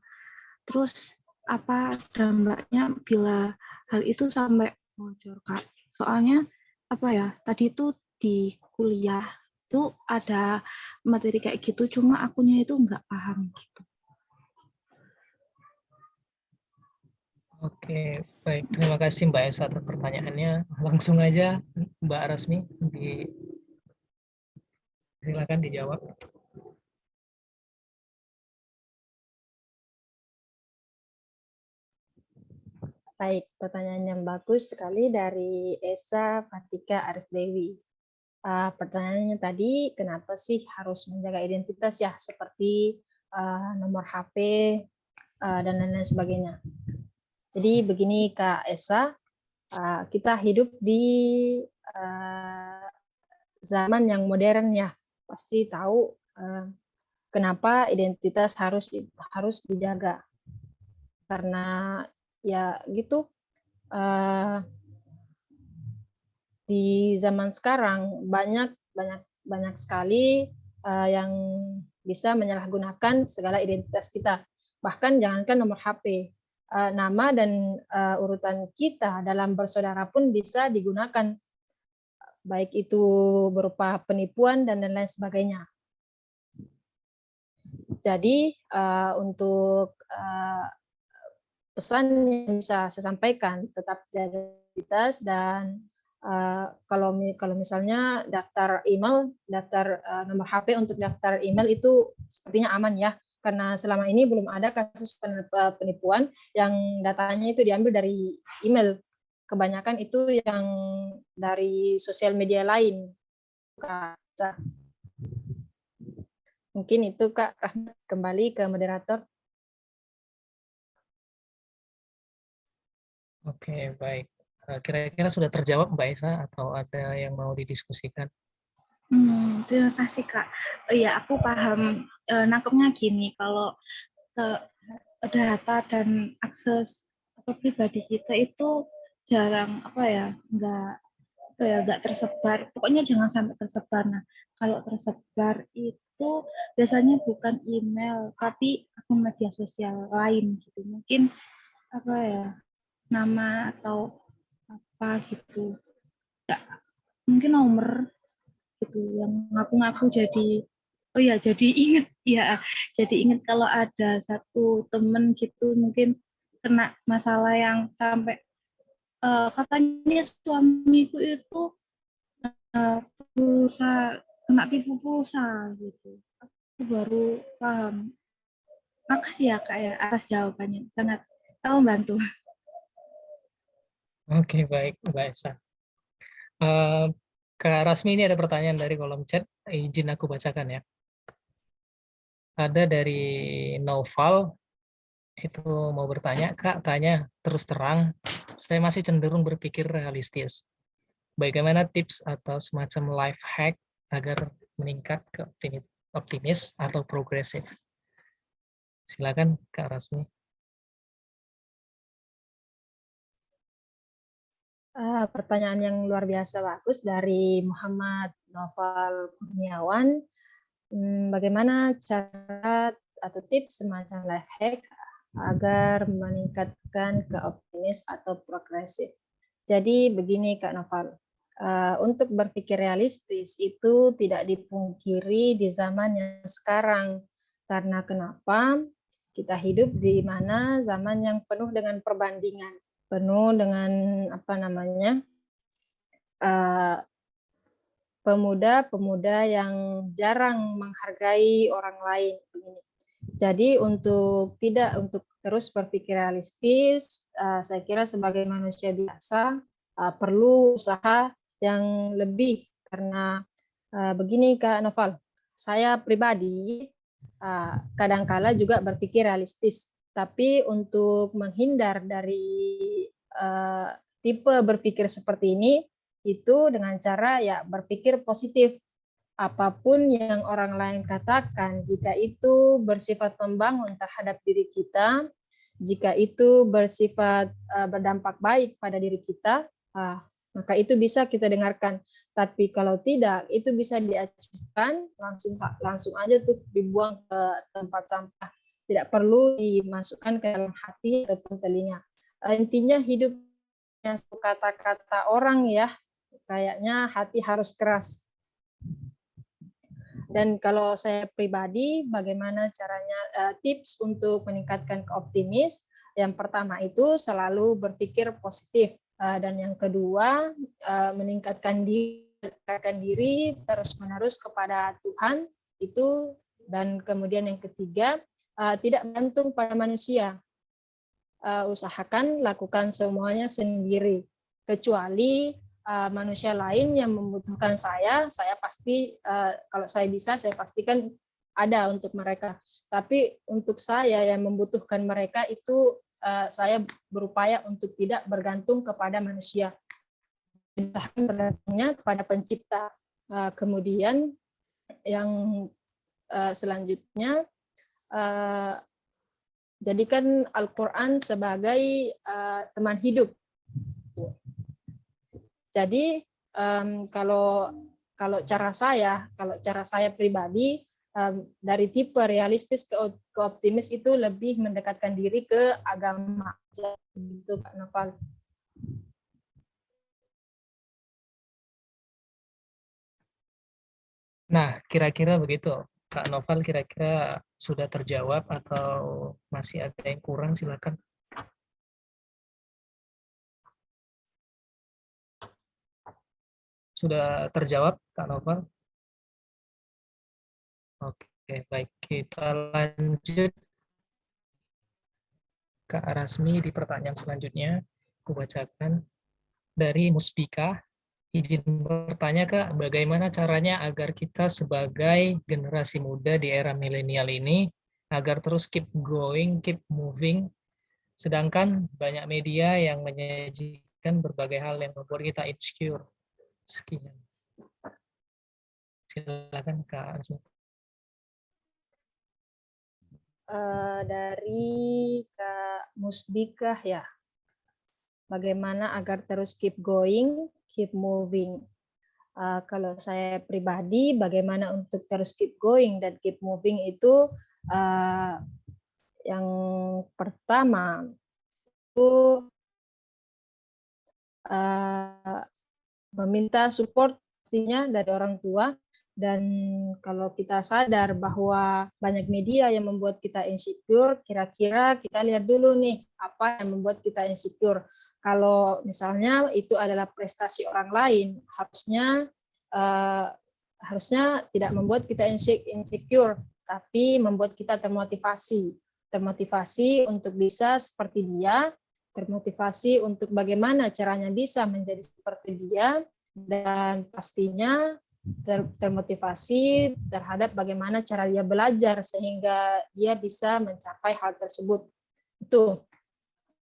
Terus apa dampaknya bila hal itu sampai bocor Kak? Soalnya tadi itu di kuliah itu ada materi kayak gitu, cuma akunya itu nggak paham gitu.
Oke, baik. Terima kasih Mbak Esa atas pertanyaannya. Langsung aja Mbak Rasmi, silakan dijawab.
Baik, pertanyaan yang bagus sekali dari Esa Fatika Arif Dewi. Pertanyaannya tadi, kenapa sih harus menjaga identitas ya, seperti nomor HP dan lain-lain sebagainya. Jadi begini Kak Esa, kita hidup di zaman yang modern ya, pasti tahu kenapa identitas harus dijaga. Karena ya gitu, di zaman sekarang banyak sekali yang bisa menyalahgunakan segala identitas kita. Bahkan jangankan nomor HP, nama dan urutan kita dalam bersaudara pun bisa digunakan, baik itu berupa penipuan dan lain-lain sebagainya. Jadi untuk pesan yang bisa saya sampaikan, tetap jaga identitas dan kalau misalnya daftar email, daftar nomor HP untuk daftar email itu sepertinya aman ya, karena selama ini belum ada kasus penipuan yang datanya itu diambil dari email. Kebanyakan itu yang dari sosial media lain. Mungkin itu Kak Rahmat, kembali ke moderator.
Oke, baik. Kira-kira sudah terjawab Mbak Esa atau ada yang mau didiskusikan?
Terima kasih Kak. Iya, aku paham, nangkepnya gini, kalau data dan akses pribadi kita itu jarang nggak tersebar. Pokoknya jangan sampai tersebar. Nah, kalau tersebar itu biasanya bukan email, tapi akun media sosial lain gitu. Mungkin nama atau apa gitu. Ya, mungkin nomor gitu yang ngaku-ngaku jadi inget kalau ada satu temen gitu mungkin kena masalah yang sampai katanya suamiku itu kena tipu pulsa gitu. Aku baru paham. Makasih ya Kak ya atas jawabannya, sangat membantu.
Oke, baik Mbak Esa. Kak Rasmi, ini ada pertanyaan dari kolom chat, izin aku bacakan ya. Ada dari Noval, itu mau bertanya, Kak, tanya terus terang, saya masih cenderung berpikir realistis. Bagaimana tips atau semacam life hack agar meningkat ke optimis atau progresif? Silakan Kak Rasmi.
Pertanyaan yang luar biasa bagus dari Muhammad Noval Kurniawan. Bagaimana cara atau tips semacam life hack agar meningkatkan ke optimis atau progresif? Jadi begini Kak Noval, untuk berpikir realistis itu tidak dipungkiri di zaman yang sekarang. Karena kenapa? Kita hidup di mana zaman yang penuh dengan perbandingan, penuh dengan pemuda-pemuda yang jarang menghargai orang lain. Jadi untuk terus berpikir realistis, saya kira sebagai manusia biasa perlu usaha yang lebih, karena begini Kak Noval, saya pribadi kadangkala juga berpikir realistis, tapi untuk menghindar dari tipe berpikir seperti ini, itu dengan cara ya berpikir positif. Apapun yang orang lain katakan, jika itu bersifat membangun terhadap diri kita, jika itu bersifat berdampak baik pada diri kita, maka itu bisa kita dengarkan. Tapi kalau tidak, itu bisa diacuhkan, langsung aja tuh dibuang ke tempat sampah. Tidak perlu dimasukkan ke dalam hati ataupun telinga. Intinya hidupnya kata-kata orang ya, kayaknya hati harus keras. Dan kalau saya pribadi, bagaimana caranya tips untuk meningkatkan optimis? Yang pertama itu selalu berpikir positif, dan yang kedua meningkatkan diri terus-menerus kepada Tuhan itu, dan kemudian yang ketiga tidak bergantung pada manusia. usahakan lakukan semuanya sendiri. Kecuali manusia lain yang membutuhkan saya pasti kalau saya bisa, saya pastikan ada untuk mereka. Tapi untuk saya yang membutuhkan mereka itu saya berupaya untuk tidak bergantung kepada manusia. Bergantungnya kepada pencipta. Kemudian yang selanjutnya, jadikan Al-Quran sebagai teman hidup. Jadi kalau cara saya pribadi, dari tipe realistis ke optimis itu lebih mendekatkan diri ke agama. Gitu, Kak Noval.
Nah, kira-kira begitu. Kak Noval kira-kira sudah terjawab atau masih ada yang kurang, silakan. Sudah terjawab, Kak Noval? Oke, baik. Kita lanjut Kak Rasmi di pertanyaan selanjutnya. Aku bacakan dari Musbika. Izin bertanya, Kak, bagaimana caranya agar kita sebagai generasi muda di era milenial ini agar terus keep going, keep moving, sedangkan banyak media yang menyajikan berbagai hal yang membuat kita insecure. Sekian. Silakan, Kak Rasmi.
Dari Kak Musbikah ya, bagaimana agar terus keep going, keep moving. Kalau saya pribadi, bagaimana untuk terus keep going dan keep moving itu yang pertama itu meminta support pastinya dari orang tua. Dan kalau kita sadar bahwa banyak media yang membuat kita insecure, kira-kira kita lihat dulu nih apa yang membuat kita insecure. Kalau misalnya itu adalah prestasi orang lain, harusnya tidak membuat kita insecure, tapi membuat kita termotivasi untuk bisa seperti dia, termotivasi untuk bagaimana caranya bisa menjadi seperti dia, dan pastinya termotivasi terhadap bagaimana cara dia belajar sehingga dia bisa mencapai hal tersebut. Itu.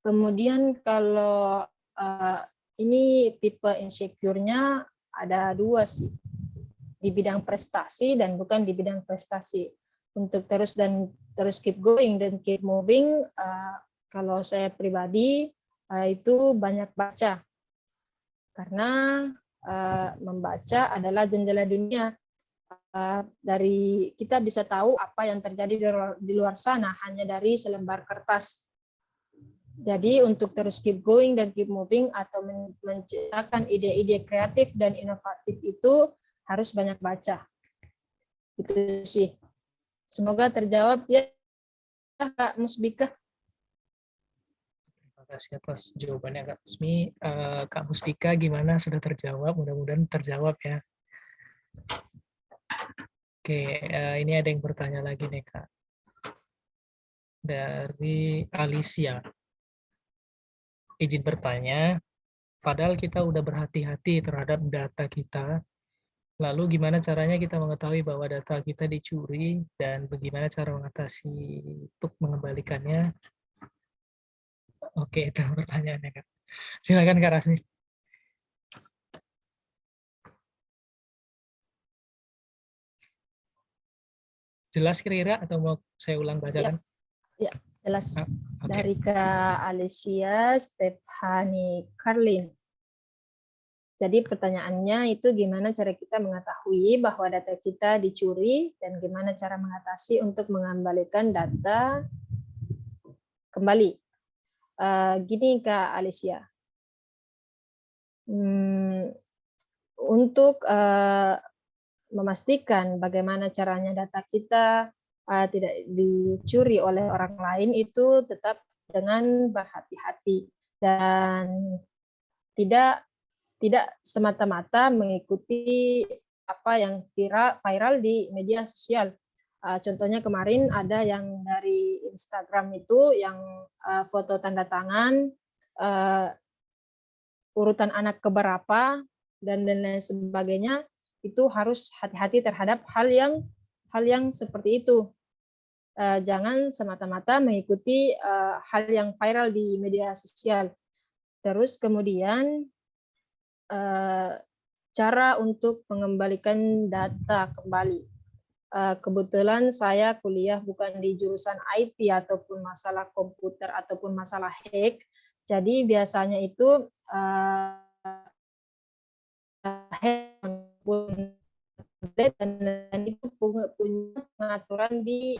Kemudian kalau ini tipe insecure-nya ada dua sih, di bidang prestasi dan bukan di bidang prestasi. Untuk terus keep going dan keep moving, kalau saya pribadi itu banyak baca, karena membaca adalah jendela dunia. Dari kita bisa tahu apa yang terjadi di luar sana hanya dari selembar kertas. Jadi untuk terus keep going dan keep moving atau menciptakan ide-ide kreatif dan inovatif itu harus banyak baca. Itu sih. Semoga terjawab ya, Kak Musbika.
Terima kasih atas jawabannya, Kak Rasmi. Kak Musbika gimana? Sudah terjawab? Mudah-mudahan terjawab ya. Oke, ini ada yang bertanya lagi nih, Kak. Dari Alicia. Izin bertanya, padahal kita udah berhati-hati terhadap data kita, lalu gimana caranya kita mengetahui bahwa data kita dicuri dan bagaimana cara mengatasi untuk mengembalikannya? Oke, itu pertanyaannya, Kak. Silakan, Kak Rasmi. Jelas kira-kira atau mau saya ulang bacakan?
Ya, jelas.
Okay.
Dari Kak Alicia Stephanie Carlin. Jadi pertanyaannya itu gimana cara kita mengetahui bahwa data kita dicuri dan gimana cara mengatasi untuk mengembalikan data kembali. Gini Kak Alicia, untuk memastikan bagaimana caranya data kita tidak dicuri oleh orang lain itu tetap dengan berhati-hati dan tidak semata-mata mengikuti apa yang viral di media sosial. Contohnya kemarin ada yang dari Instagram itu yang foto tanda tangan, urutan anak keberapa, dan lain-lain sebagainya, itu harus hati-hati terhadap hal yang seperti itu. Jangan semata-mata mengikuti hal yang viral di media sosial. Terus kemudian cara untuk mengembalikan data kembali. Kebetulan saya kuliah bukan di jurusan IT ataupun masalah komputer ataupun masalah hack. Jadi biasanya itu hack dan itu punya pengaturan di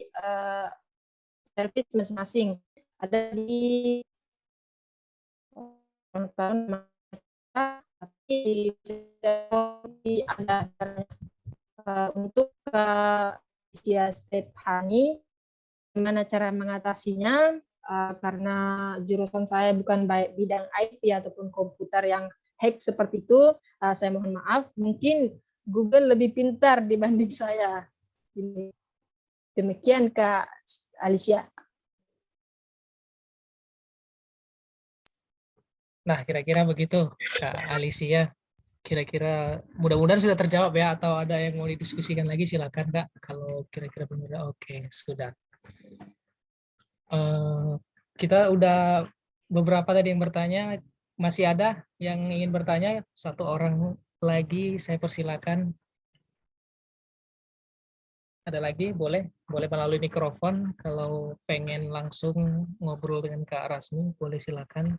servis masing-masing. Ada di tapi ada untuk Sia Stephani, gimana cara mengatasinya? Karena jurusan saya bukan baik bidang IT ataupun komputer yang hack seperti itu, saya mohon maaf. Mungkin Google lebih pintar dibanding saya. Demikian Kak Alicia.
Nah, kira-kira begitu Kak Alicia. Kira-kira mudah-mudahan sudah terjawab ya, atau ada yang mau didiskusikan lagi silakan Kak. Kalau kira-kira benar, oke, sudah. Kita udah beberapa tadi yang bertanya, masih ada yang ingin bertanya? Satu orang lagi saya persilakan. Ada lagi? Boleh melalui mikrofon. Kalau pengen langsung ngobrol dengan Kak Rasmi, boleh silakan.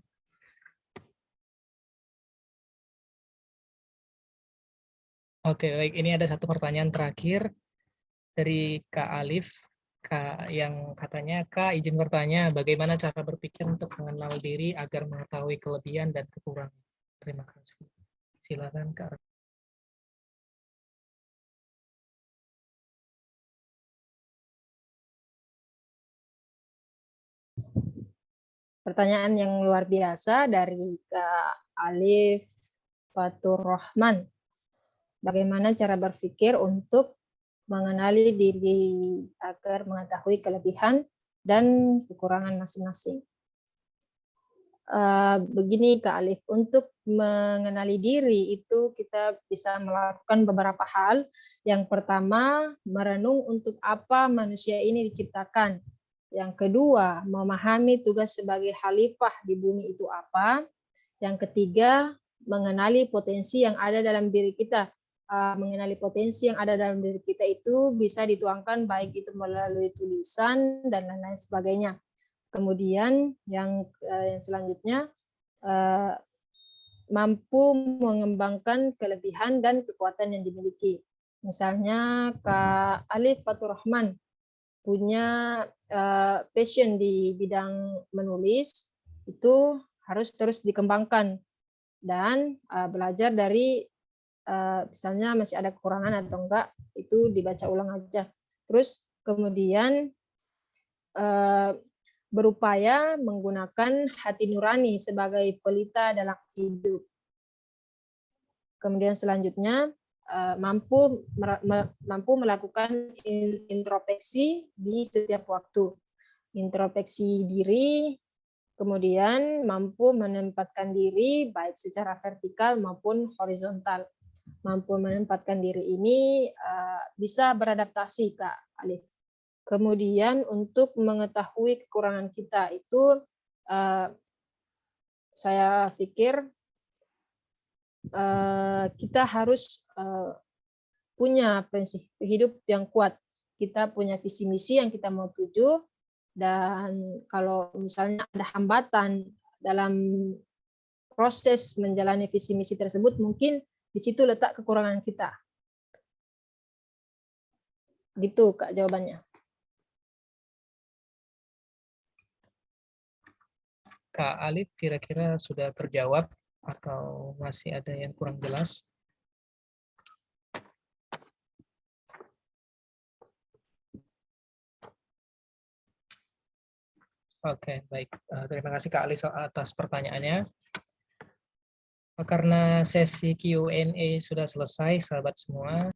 Oke, baik. Ini ada satu pertanyaan terakhir dari Kak Alif. Kak, yang katanya, Kak izin bertanya, bagaimana cara berpikir untuk mengenal diri agar mengetahui kelebihan dan kekurangan? Terima kasih. Silakan Kak.
Pertanyaan yang luar biasa dari Kak Alif Fatur Rahman. Bagaimana cara berpikir untuk mengenali diri agar mengetahui kelebihan dan kekurangan masing-masing. Begini Kak Alif, untuk mengenali diri itu kita bisa melakukan beberapa hal. Yang pertama, merenung untuk apa manusia ini diciptakan. Yang kedua, memahami tugas sebagai khalifah di bumi itu apa. Yang ketiga, mengenali potensi yang ada dalam diri kita. Mengenali potensi yang ada dalam diri kita itu bisa dituangkan baik itu melalui tulisan dan lain-lain sebagainya. Kemudian yang selanjutnya, mampu mengembangkan kelebihan dan kekuatan yang dimiliki. Misalnya Kak Alif Fatur Rahman punya passion di bidang menulis, itu harus terus dikembangkan dan belajar dari misalnya masih ada kekurangan atau enggak, itu dibaca ulang aja. Terus kemudian berupaya menggunakan hati nurani sebagai pelita dalam hidup. Kemudian selanjutnya mampu melakukan introspeksi di setiap waktu. Introspeksi diri, kemudian mampu menempatkan diri baik secara vertikal maupun horizontal. Mampu menempatkan diri ini bisa beradaptasi Kak Alif. Kemudian untuk mengetahui kekurangan kita itu saya pikir kita harus punya prinsip hidup yang kuat. Kita punya visi misi yang kita mau tuju, dan kalau misalnya ada hambatan dalam proses menjalani visi misi tersebut, mungkin di situ letak kekurangan kita. Gitu Kak jawabannya.
Kak Alif, kira-kira sudah terjawab atau masih ada yang kurang jelas? Oke, baik. Terima kasih Kak Alif atas pertanyaannya. Karena sesi Q&A sudah selesai, sahabat semua,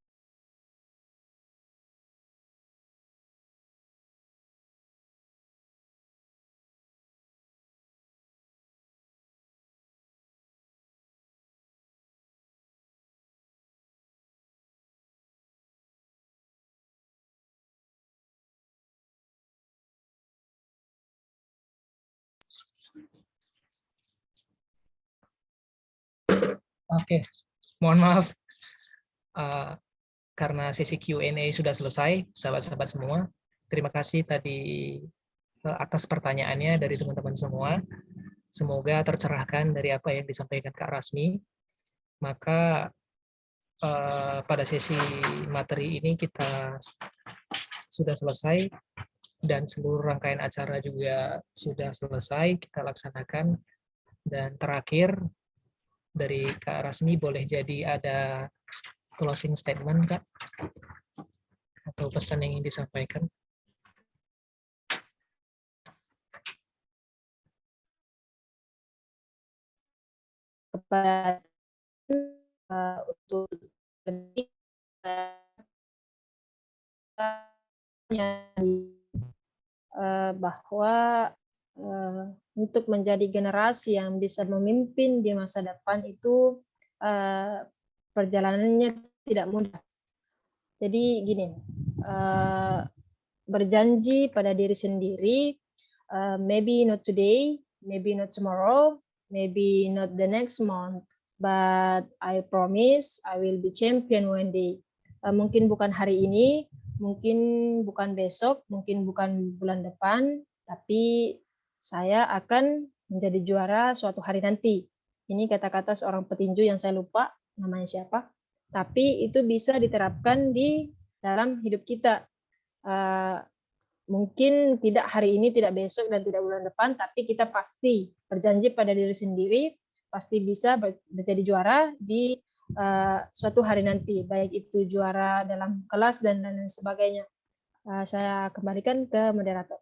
Oke, mohon maaf. Karena sesi Q&A sudah selesai, sahabat-sahabat semua. Terima kasih tadi atas pertanyaannya dari teman-teman semua. Semoga tercerahkan dari apa yang disampaikan Kak Rasmi. Maka pada sesi materi ini kita sudah selesai dan seluruh rangkaian acara juga sudah selesai kita laksanakan. Dan terakhir dari Kak Rasmi boleh jadi ada closing statement, Kak, atau pesan yang ingin disampaikan.
Kepada untuk bahwa untuk menjadi generasi yang bisa memimpin di masa depan itu perjalanannya tidak mudah. Jadi gini, berjanji pada diri sendiri, maybe not today, maybe not tomorrow, maybe not the next month, but I promise I will be champion one day. Mungkin bukan hari ini, mungkin bukan besok, mungkin bukan bulan depan, tapi saya akan menjadi juara suatu hari nanti. Ini kata-kata seorang petinju yang saya lupa namanya siapa, tapi itu bisa diterapkan di dalam hidup kita. Mungkin tidak hari ini, tidak besok, dan tidak bulan depan, tapi kita pasti berjanji pada diri sendiri, pasti bisa menjadi juara di suatu hari nanti, baik itu juara dalam kelas dan lain sebagainya. Saya kembalikan ke moderator.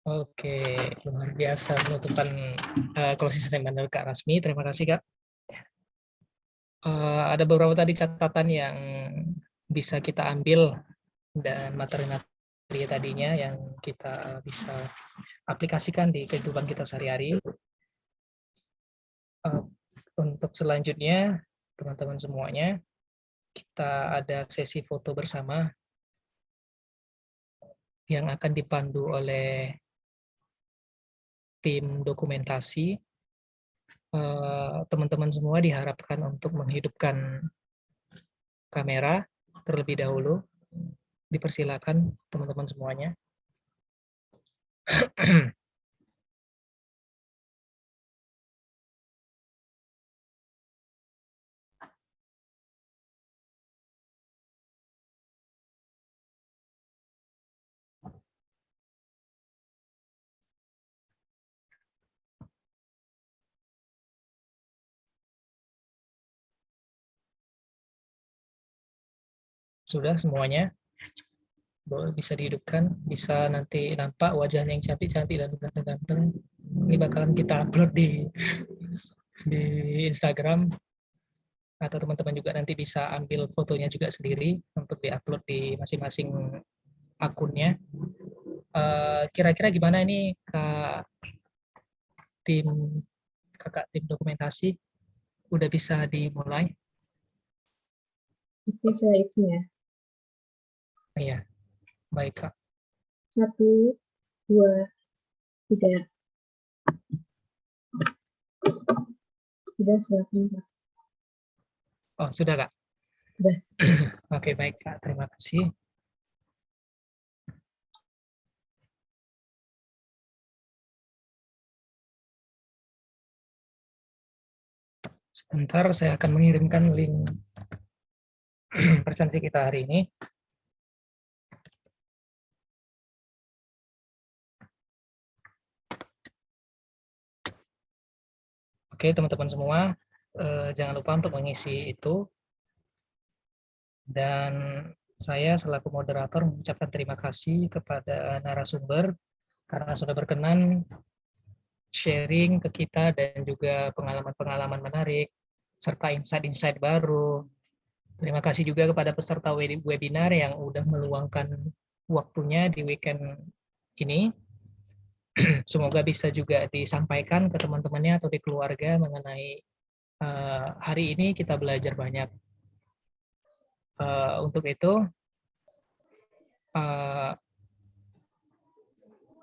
Oke, luar biasa penutupan closing statement dari Kak Rasmi. Terima kasih, Kak. Ada beberapa tadi catatan yang bisa kita ambil dan materi-materi tadinya yang kita bisa aplikasikan di kehidupan kita sehari-hari. Untuk selanjutnya, teman-teman semuanya, kita ada sesi foto bersama yang akan dipandu oleh tim dokumentasi. Teman-teman semua diharapkan untuk menghidupkan kamera terlebih dahulu. Dipersilakan teman-teman semuanya. Sudah semuanya? Bisa dihidupkan, bisa nanti nampak wajahnya yang cantik-cantik dan ganteng-ganteng. Ini bakalan kita upload di Instagram, atau teman-teman juga nanti bisa ambil fotonya juga sendiri untuk diupload di masing-masing akunnya. Kira-kira gimana ini kakak tim dokumentasi, udah bisa dimulai?
Oke, saya itu ya.
Iya, baik Kak.
1, 2, 3. Sudah, silakan Kak.
Oh, sudah Kak?
Sudah.
Oke, baik Kak, terima kasih. Sebentar, saya akan mengirimkan link presentasi kita hari ini. Oke, teman-teman semua, jangan lupa untuk mengisi itu. Dan saya selaku moderator mengucapkan terima kasih kepada narasumber karena sudah berkenan sharing ke kita dan juga pengalaman-pengalaman menarik serta insight-insight baru. Terima kasih juga kepada peserta webinar yang udah meluangkan waktunya di weekend ini. Semoga bisa juga disampaikan ke teman-temannya atau di keluarga mengenai hari ini kita belajar banyak. Untuk itu,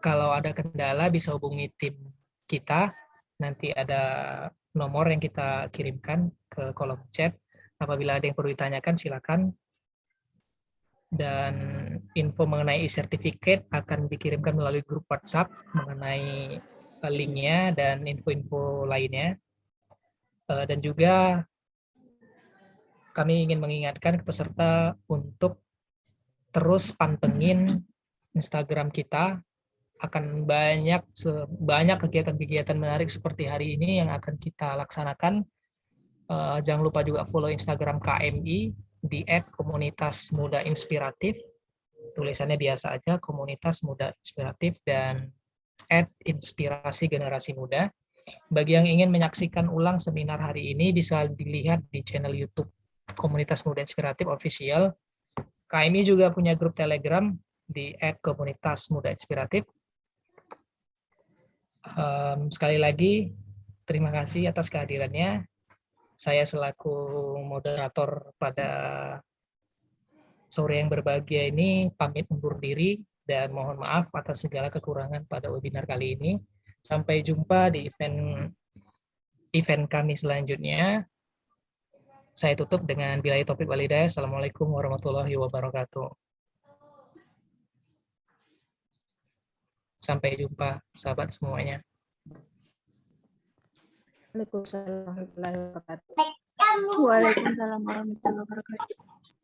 kalau ada kendala bisa hubungi tim kita nanti ada nomor yang kita kirimkan ke kolom chat. Apabila ada yang perlu ditanyakan, silakan. Dan info mengenai e-certificate akan dikirimkan melalui grup WhatsApp mengenai linknya dan info-info lainnya. Dan juga kami ingin mengingatkan ke peserta untuk terus pantengin Instagram kita. Akan banyak kegiatan-kegiatan menarik seperti hari ini yang akan kita laksanakan. Jangan lupa juga follow Instagram KMI di @komunitas_muda_inspiratif. Tulisannya biasa aja, Komunitas Muda Inspiratif, dan @inspirasi generasi muda. Bagi yang ingin menyaksikan ulang seminar hari ini bisa dilihat di channel YouTube Komunitas Muda Inspiratif Official. KMI juga punya grup Telegram di @komunitas_muda_inspiratif. Sekali lagi, terima kasih atas kehadirannya. Saya selaku moderator pada sore yang berbahagia ini pamit undur diri dan mohon maaf atas segala kekurangan pada webinar kali ini. Sampai jumpa di event kami selanjutnya. Saya tutup dengan billahi taufiq wal hidayah. Assalamualaikum warahmatullahi wabarakatuh. Sampai jumpa sahabat semuanya.
Waalaikumsalam warahmatullahi wabarakatuh.
Waalaikumsalam warahmatullahi wabarakatuh.